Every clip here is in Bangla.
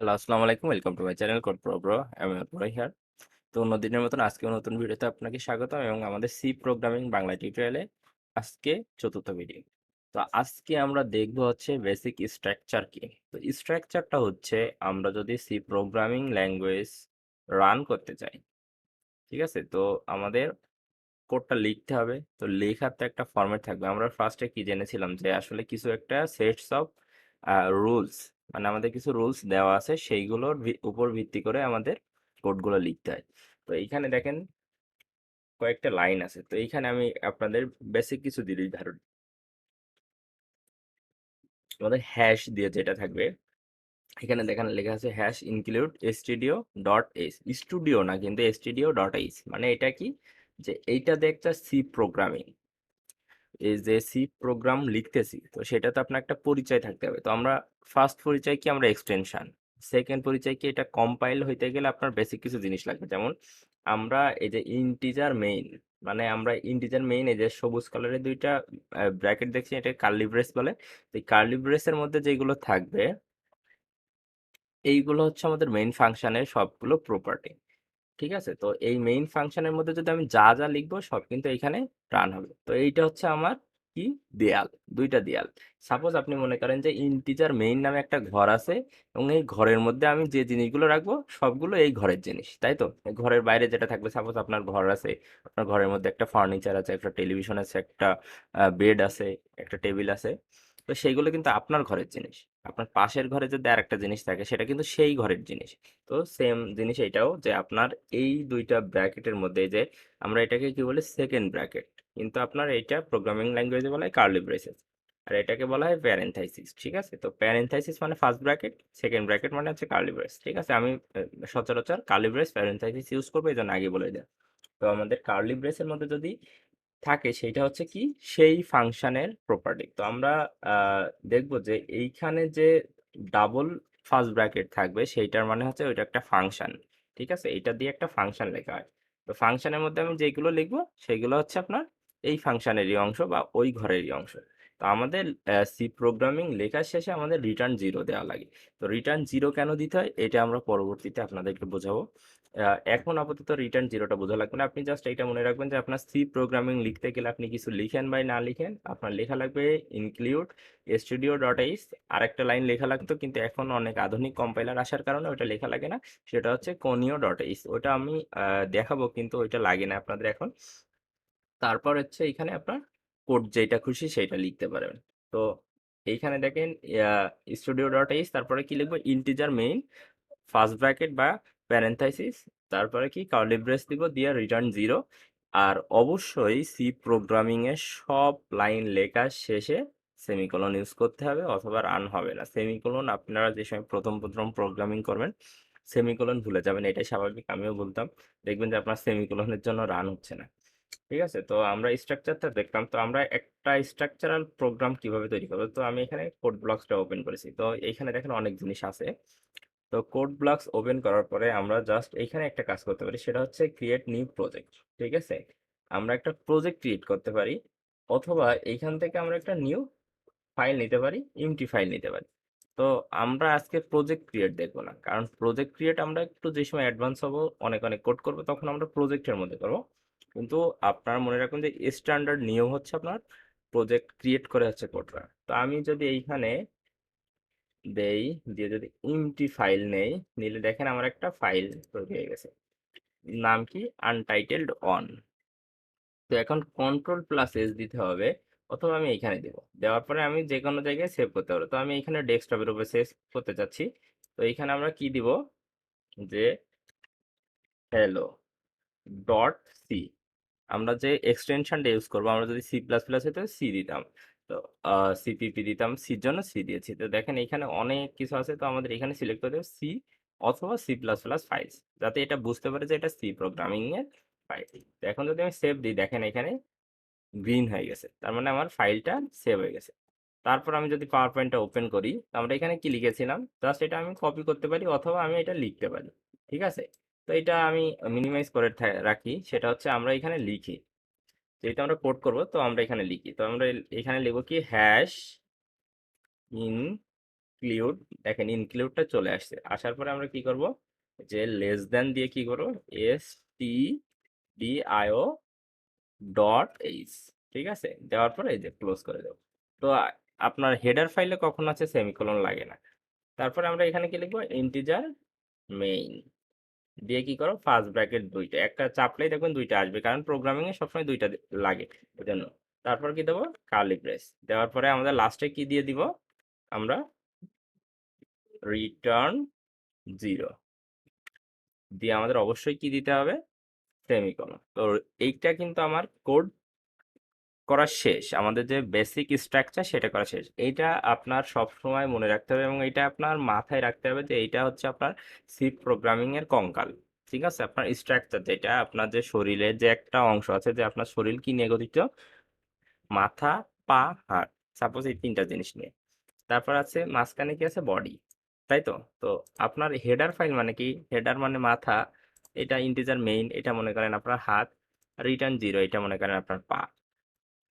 হ্যালো, আসসালামু আলাইকুম। Welcome to my channel CodePro. আমি অপর হিয়ার। তো অন্যদিনের মতন আজকেও নতুন ভিডিওতে আপনাকে স্বাগতম এবং আমাদের সি প্রোগ্রামিং বাংলা টিউটোরিয়ালে আজকে চতুর্থ ভিডিও। তো আজকে আমরা দেখব হচ্ছে বেসিক স্ট্রাকচার কি। তো স্ট্রাকচারটা হচ্ছে আমরা যদি সি প্রোগ্রামিং ল্যাঙ্গুয়েজ রান করতে চাই, ঠিক আছে? তো আমাদের কোডটা লিখতে হবে। তো লেখার তো একটা ফরম্যাট থাকবে। আমরা ফার্স্টে কি জেনেছিলাম যে আসলে কিছু একটা সেটস অফ রুলস, মানে আমাদের কিছু রুলস দেওয়া আছে, সেইগুলোর উপর ভিত্তি করে আমাদের কোডগুলো লিখতে হয়। তো এইখানে দেখেন কয়েকটা লাইন আছে। তো এইখানে আমি আপনাদের বেসিক কিছু দিই ধারণ। আমাদের হ্যাশ দিয়ে যেটা থাকবে, এখানে দেখেন লেখা আছে hash include studio dot H, studio না কিন্তু স্টুডিও ডট এইচ, মানে এটা কি, যে এইটা দিয়ে একটা সি প্রোগ্রামিং, এই যে সি প্রোগ্রাম লিখতেছি, তো সেটাতে আপনার একটা পরিচয় থাকতে হবে। তো আমরা ফার্স্ট পরিচয় কি, আমরা এক্সটেনশন। সেকেন্ড পরিচয় কি, এটা কম্পাইল হইতে গেলে আপনার বেসিক কিছু জিনিস লাগবে, যেমন আমরা এই যে ইন্টিজার মেইন, মানে আমরা ইন্টিজার মেইন, এই যে সবুজ কালারের দুইটা ব্র্যাকেট দেখছি, এটা কার্লি ব্রেস বলে। তো এই কার্লি ব্রেসের মধ্যে যেগুলো থাকবে, এইগুলো হচ্ছে আমাদের মেইন ফাংশনের সবগুলো প্রপার্টি। ঠিক আছে? তো এই মেইন ফাংশনের মধ্যে যদি আমি যা যা লিখবো সব কিন্তু এখানে রান হবে। তো এইটা হচ্ছে আমার কি, দেয়াল, দুইটা দেয়াল। সাপোজ আপনি মনে করেন যে ইন্টিজার মেইন নামে একটা ঘর আছে এবং এই ঘরের মধ্যে আমি যে জিনিসগুলো রাখবো সবগুলো এই ঘরের জিনিস, তাই তো? এই ঘরের বাইরে যেটা থাকবে, সাপোজ আপনার ঘর আছে, আপনার ঘরের মধ্যে একটা ফার্নিচার আছে, একটা টেলিভিশন আছে, একটা বেড আছে, একটা টেবিল আছে। তো সেইগুলো কিন্তু আপনার ঘরের জিনিস। আপনার পাশের ঘরে যদি আরেকটা জিনিস থাকে সেটা কিন্তু সেই ঘরের জিনিস। তো সেম জিনিস এটাও, যে আপনার এই দুইটা ব্র্যাকেটের মধ্যে, যে আমরা এটাকে কি বলি, সেকেন্ড ব্র্যাকেট, কিন্তু আপনার এইটা প্রোগ্রামিং ল্যাঙ্গুয়েজে বলা হয় কার্লি ব্রেসেস, আর এটাকে বলা হয় প্যারেনথাইসিস। ঠিক আছে? তো প্যারেনথাইসিস মানে ফার্স্ট ব্র্যাকেট, সেকেন্ড ব্র্যাকেট মানে হচ্ছে কার্লি ব্রেস। ঠিক আছে? আমি সচরাচর কার্লি ব্রেস প্যারেনথাইসিস ইউজ করবো, এই জন্য আগে বলে দেয়। তো আমাদের কার্লি ব্রেসের মধ্যে যদি থাকে সেইটা হচ্ছে কি, সেই ফাংশনের প্রপার্টি। তো আমরা দেখব যে এইখানে যে ডাবল ফার্স্ট ব্র্যাকেট থাকবে সেইটার মানে হচ্ছে ওইটা একটা ফাংশন। ঠিক আছে? এটা দিয়ে একটা ফাংশন লেখা হয়। তো ফাংশনের মধ্যে আমি যেগুলো লিখবো সেগুলো হচ্ছে আপনার এই ফাংশনেরই অংশ বা ওই ঘরেরই অংশ। তো আমাদের সি প্রোগ্রামিং লেখার শেষে আমাদের রিটার্ন জিরো দেওয়া লাগে। তো রিটার্ন জিরো কেন দিতে হয় এটা আমরা পরবর্তীতে আপনাদেরকে বোঝাবো। এখন আপাতত রিটার্ন জিরোটা বোঝা লাগবে না, আপনি জাস্ট এটা মনে রাখবেন যে আপনার সি প্রোগ্রামিং লিখতে গেলে আপনি কিছু লিখেন বা না লিখেন, আপনার লেখা লাগবে ইনক্লুড স্টুডিও ডট এইচ। আর একটা লাইন লেখা লাগতো কিন্তু এখন অনেক আধুনিক কম্পাইলার আসার কারণে ওটা লেখা লাগে না, সেটা হচ্ছে কোনিও ডট এইচ। ওটা আমি দেখাবো, কিন্তু ওইটা লাগে না আপনাদের এখন। তারপর হচ্ছে এখানে আপনার কোড যেটা খুশি সেটা লিখতে পারবেন। তো এইখানে দেখেন স্টুডিও ডট এইচ, তারপরে কি লিখবো, ইন্টিজার মেইন ফার্স্ট ব্র্যাকেট বা প্যারেনথাইসিস, তারপরে কি কার্লি ব্রেস দিব, দিয়ে রিটার্ন জিরো। আর অবশ্যই সি প্রোগ্রামিং এর সব লাইন লেখার শেষে সেমিকোলন ইউজ করতে হবে, অথবা রান হবে না। সেমিকোলন আপনারা যে সময় প্রথম প্রথম প্রোগ্রামিং করবেন সেমিকোলন ভুলে যাবেন, এটাই স্বাভাবিক, আমিও বলতাম। দেখবেন যে আপনার সেমিকোলনের জন্য রান হচ্ছে না। ঠিক আছে? তো আমরা স্ট্রাকচারটা দেখলাম। তো আমরা একটা স্ট্রাকচারাল প্রোগ্রাম কিভাবে তৈরি করবো, তো আমি এখানে কোড ব্লকসটা ওপেন করেছি। তো এইখানে দেখেন অনেক জিনিস আছে। তো কোড ব্লকস ওপেন করার পরে আমরা জাস্ট এইখানে একটা কাজ করতে পারি, সেটা হচ্ছে ক্রিয়েট নিউ প্রজেক্ট। ঠিক আছে? আমরা একটা প্রজেক্ট ক্রিয়েট করতে পারি, অথবা এইখান থেকে আমরা একটা নিউ ফাইল নিতে পারি, এমটি ফাইল নিতে পারি। তো আমরা আজকে প্রজেক্ট ক্রিয়েট দেখবো না, কারণ প্রজেক্ট ক্রিয়েট আমরা একটু যে সময় অ্যাডভান্স হবো, অনেক অনেক কোড করবো, তখন আমরা প্রজেক্টের মধ্যে করবো। কিন্তু আপনারা মনে রাখুন যে স্ট্যান্ডার্ড নিয়ম হচ্ছে আপনার প্রজেক্ট ক্রিয়েট করে হচ্ছে কোডটা। তো আমি যদি এইখানে দেই, দিয়ে যদি এমটি ফাইল নেই, নিলে দেখেন আমার একটা ফাইল তৈরি হয়ে গেছে, নাম কি, আনটাইটেলড অন। তো এখন কন্ট্রোল প্লাস এস দিতে হবে, অথবা আমি এখানে দেব, দেওয়ার পরে আমি যে কোনো জায়গায় সেভ করতে পারবো। তো আমি এখানে ডেস্কটপের উপরে সেভ করতে চাচ্ছি। তো এইখানে আমরা কি দিব, যে হ্যালো ডট সি, আমরা যে এক্সটেনশনটা ইউজ করবো, আমরা যদি সি প্লাস প্লাস হতো সি দিতাম। তো সিপিপি দিতাম, সির জন্য সি দিয়েছি। তো দেখেন এখানে অনেক কিছু আছে, তো আমাদের এখানে সিলেক্ট করতে হবে সি অথবা সি প্লাস প্লাস ফাইলস, যাতে এটা বুঝতে পারে যে এটা সি প্রোগ্রামিং এর ফাইল। তো এখন যদি আমি সেভ দিই, দেখেন এখানে গ্রিন হয়ে গেছে, তার মানে আমার ফাইলটা সেভ হয়ে গেছে। তারপর আমি যদি পাওয়ার পয়েন্টটা ওপেন করি, তো আমরা এখানে কি লিখেছিলাম জাস্ট এটা আমি কপি করতে পারি, অথবা আমি এটা লিখতে পারি। ঠিক আছে? তো এটা আমি মিনিমাইজ করে রাখি, সেটা হচ্ছে আমরা এখানে লিখি, যেহেতু আমরা কোড করব তো আমরা এখানে লিখি। তো আমরা এখানে লিখবো কি, হ্যাশ ইন ইনক্লুড, দেখেন ইনক্লুডটা চলে আসছে, আসার পরে আমরা কি করব, যে লেস দেন দিয়ে কি করব, stdio ডট এইচ, ঠিক আছে, দেওয়ার পরে এই যে ক্লোজ করে দেবো। তো আপনার হেডার ফাইলে কখন আছে সেমিকোলন লাগে না। তারপরে আমরা এখানে কি লিখবো, ইন্টিজার মেইন দিয়ে কি করো, ফার্স্ট ব্র্যাকেট দুইটা, একটা চাপলেই দেখবেন দুইটা আসবে, কারণ প্রোগ্রামিং এ সবসময় দুইটা লাগে ওই জন্য। তারপর কি দেবো, কার্লি ব্রেস দেওয়ার পরে আমাদের লাস্টে কি দিয়ে দিব, আমরা রিটার্ন 0 দিয়ে আমাদের অবশ্যই কি দিতে হবে, সেমিকোলন। তো এইটা কিন্তু আমার কোড করা শেষ, আমাদের যে বেসিক স্ট্রাকচার সেটা করা শেষ। এইটা আপনার সব সময় মনে রাখতে হবে এবং এটা আপনার মাথায় রাখতে হবে যে এইটা হচ্ছে আপনার সি প্রোগ্রামিং এর কঙ্কাল। ঠিক আছে, আপনার স্ট্রাকচার যেটা আপনার যে শরীরের যে একটা অংশ আছে, যে আপনার শরীর কি নিয়ে গঠিত, মাথা, পা, হাত, সাপোজ এই তিনটা জিনিস নিয়ে। তারপর আছে মাঝখানে কি আছে, বডি, তাই তো। তো আপনার হেডার ফাইল মানে কি, হেডার মানে মাথা, এটা ইন্টিজার মেইন, এটা মনে করেন আপনার হাত, রিটার্ন 0 এটা মনে করেন আপনার পা।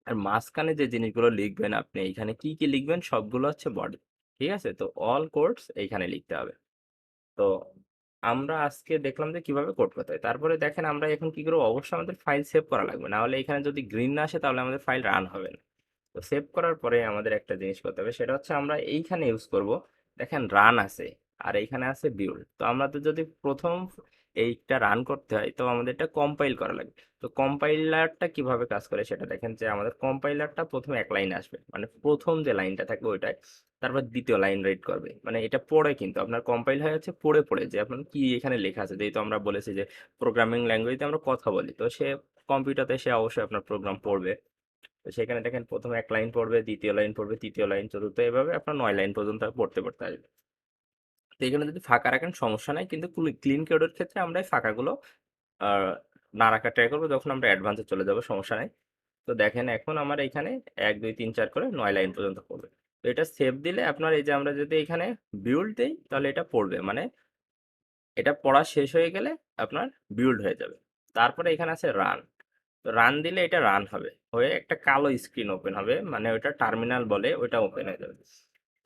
আর মাঝখানে যে জিনিসগুলো লিখবেন আপনি, এইখানে কি কি লিখবেন, সবগুলো হচ্ছে বডি। ঠিক আছে, তো অল কোডস এইখানে লিখতে হবে। তো আমরা আজকে দেখলাম যে কিভাবে কোড করতে হয়। তারপরে দেখেন আমরা এখন কি করবো, অবশ্যই আমাদের ফাইল সেভ করা লাগবে, না হলে এখানে যদি গ্রিন না আসে তাহলে আমাদের ফাইল রান হবে না। তো সেভ করার পরে আমাদের একটা জিনিস করতে হবে, সেটা হচ্ছে আমরা এইখানে ইউজ করব, দেখেন রান আছে আর এইখানে আছে বিল্ড। তো আমাদের যদি প্রথম এইটা রান করতে হয় তো আমাদের এটা কম্পাইল করা লাগবে। তো কম্পাইলারটা কিভাবে কাজ করে সেটা দেখেন, যে আমাদের কম্পাইলারটা প্রথমে এক লাইন আসবে, মানে প্রথম যে লাইনটা থাকবে ওইটাই, তারপর দ্বিতীয় লাইন রিড করবে, মানে এটা পড়ে, কিন্তু আপনার কম্পাইল হয়ে যাচ্ছে পড়ে পড়ে, যে আপনার কি এখানে লেখা আছে, যেহেতু আমরা বলেছি যে প্রোগ্রামিং ল্যাঙ্গুয়েজে আমরা কথা বলি, তো সে কম্পিউটারে সে অবশ্যই আপনার প্রোগ্রাম পড়বে। তো সেখানে দেখেন প্রথমে এক লাইন পড়বে, দ্বিতীয় লাইন পড়বে, তৃতীয় লাইন, চতুর্থ, এভাবে আপনার 9 লাইন পর্যন্ত পড়তে পড়তে আসবে। তো এখানে যদি ফাঁকা রাখেন সমস্যা নাই, কিন্তু ক্লিন কোডের ক্ষেত্রে আমরা এই ফাঁকাগুলো আহ, না রাখার ট্রাই করবো, যখন আমরা অ্যাডভান্সে চলে যাবো সমস্যা নাই। তো দেখেন এখন আমার এখানে 1 2 3 4 করে 9 লাইন পর্যন্ত পড়বে। তো এটা সেভ দিলে আপনার এই যে আমরা যদি এখানে বিল্ড দিই তাহলে এটা পড়বে, মানে এটা পড়া শেষ হয়ে গেলে আপনার বিল্ড হয়ে যাবে। তারপরে এখানে আছে রান। তো রান দিলে এটা রান হবে, হয়ে একটা কালো স্ক্রিন ওপেন হবে, মানে ওটা টার্মিনাল বলে, ওটা ওপেন হয়ে যাবে।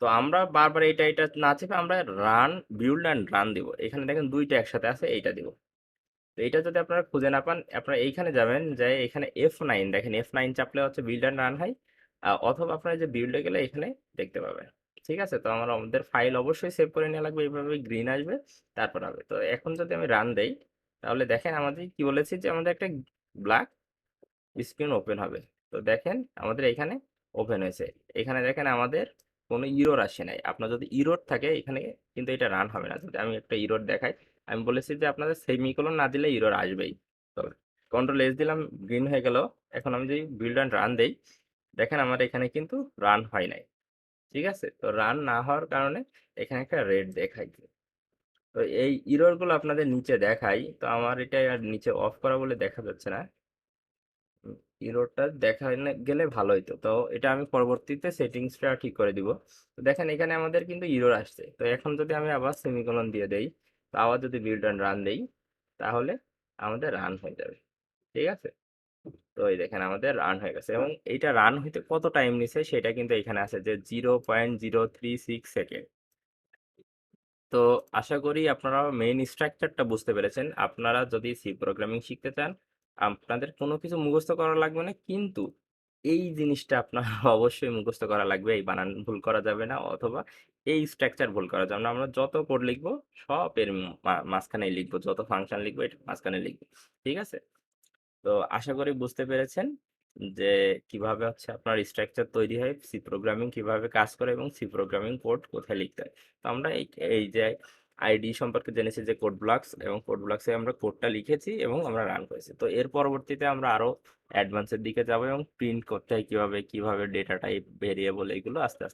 তো আমরা বারবার এটা এটা না চেপে আমরা রান, বিল্ড অ্যান্ড রান দিব। এখানে দেখেন দুইটা একসাথে আছে, এইটা দিব। তো এটা যদি আপনারা খুঁজে না পান, আপনারা এইখানে যাবেন, যে এখানে F9 দেখেন, F9 চাপলে হচ্ছে বিল্ড অ্যান্ড রান হয়, অথবা আপনারা যে বিল্ডে গেলে এখানে দেখতে পাবেন। ঠিক আছে, তো আমাদের ফাইল অবশ্যই সেভ করে নেওয়া লাগবে, এইভাবে গ্রিন আসবে, তারপর হবে। তো এখন যদি আমি রান দেই তাহলে দেখেন আমাদের কি বলেছি, যে আমাদের একটা ব্ল্যাক স্ক্রিন ওপেন হবে। তো দেখেন আমাদের এখানে ওপেন হয়েছে, এখানে দেখেন আমাদের কোনো ইরর আসে নাই। আপনার যদি ইরর থাকে এখানে কিন্তু এটা রান হবে না। যদি আমি একটা ইরর দেখাই, আমি বলেছি যে আপনাদের সেমিকোলন না দিলে ইরর আসবেই। তো কন্ট্রোল এস দিলাম, গ্রিন হয়ে গেল। এখন আমি যদি বিল্ড অ্যান্ড রান দেই, দেখেন আমার এখানে কিন্তু রান হয় নাই। ঠিক আছে, তো রান না হওয়ার কারণে এখানে একটা রেড দেখাই। তো এই ইরর গুলো আপনাদের নিচে দেখাই, তো আমার এটা আর নিচে অফ করা বলে দেখা যাচ্ছে না। ইরোরটা দেখা গেলে ভালো হতো, তো এটা আমি পরবর্তীতে সেটিংসটা ঠিক করে দিব। তো দেখেন এখানে আমাদের কিন্তু ইরোর আসছে। তো এখন যদি আমি আবার সেমিকোলন দিয়ে দেই, তো আবার যদি বিল্ড অ্যান্ড রান দেই, তাহলে আমাদের রান হয়ে যাবে। ঠিক আছে, তো এই দেখেন আমাদের রান হয়ে গেছে, এবং এইটা রান হইতে কত টাইম নিছে সেটা কিন্তু এখানে আছে, যে 0.036 সেকেন্ড। তো আশা করি আপনারা মেইন স্ট্রাকচারটা বুঝতে পেরেছেন। আপনারা যদি সি প্রোগ্রামিং শিখতে চান, আপনাদের কোনো কিছু মুখস্থ করা লাগবে না, কিন্তু এই জিনিসটা আপনার অবশ্যই মুখস্থ করা লাগবে, এই বানান ভুল করা যাবে না, অথবা এই স্ট্রাকচার ভুল করা যাবে না। আমরা যত কোড লিখবো সব এর মাঝখানে লিখবো, যত ফাংশন লিখবো এর মাঝখানে লিখবো। ঠিক আছে, তো আশা করি বুঝতে পেরেছেন যে কিভাবে হচ্ছে আপনার স্ট্রাকচার তৈরি হয়, সি প্রোগ্রামিং কিভাবে কাজ করে, এবং সি প্রোগ্রামিং কোড কোথায় লিখতে হয়। তো আমরা এই এই যে আইডি সম্পর্কে জেনেছি, যে কোড ব্লকস, এবং কোড ব্লকসে আমরা কোডটা লিখেছি এবং আমরা রান করেছি। তো এর পরবর্তীতে আমরা আরো অ্যাডভান্সের দিকে যাব, এবং প্রিন্ট করতে হয় কিভাবে, কিভাবে ডেটা টাইপ, ভেরিয়েবল, এগুলো আস্তে আস্তে